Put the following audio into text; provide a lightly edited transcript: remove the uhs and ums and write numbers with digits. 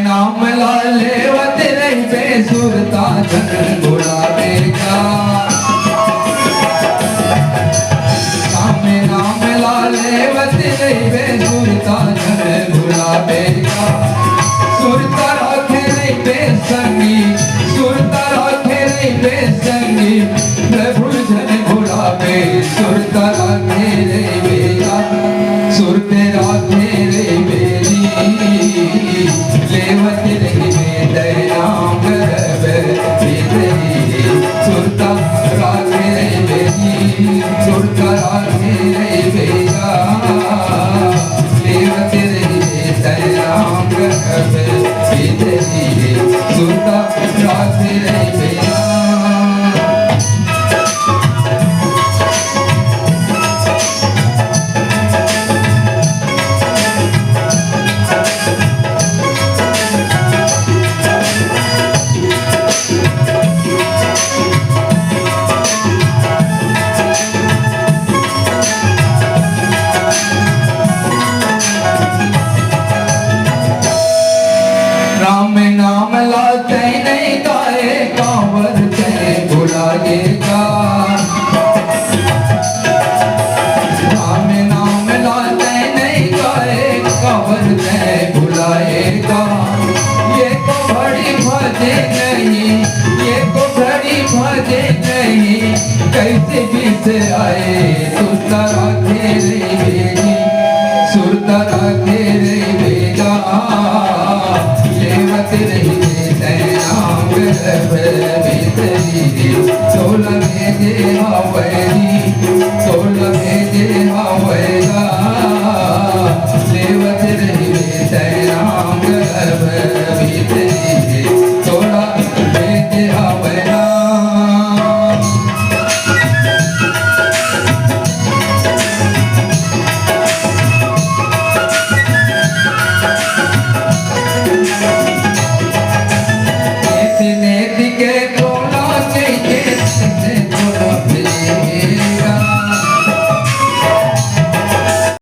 नाम लाले वतरे बेसुरता धन बुलावेगा। नाम लाले वतरे बेसुरता धन बुलावेगा। सुरता राखे रे बेसंगी, सुरता राखे रे बेसंगी, प्रभु जन बुलावे। सुरता राखे रे बेगा, सुरते राखे रे बेरी, लेवत रही में नाम करवे बेरी। सुरता राखे रे बेरी, सुरता राखे रे बेगा, लेवत रही में नाम करवे बेरी। सुरता राखे रे बेगा। राम नाम लाते नहीं गाए कांवर ते बुलाएगा। राम नाम लाते नहीं गाए कांवर ते बुलाएगा। ये को बड़ी भजे नहीं, ये को बड़ी भजे नहीं, कैसे भी से आए सुरता राखे रे।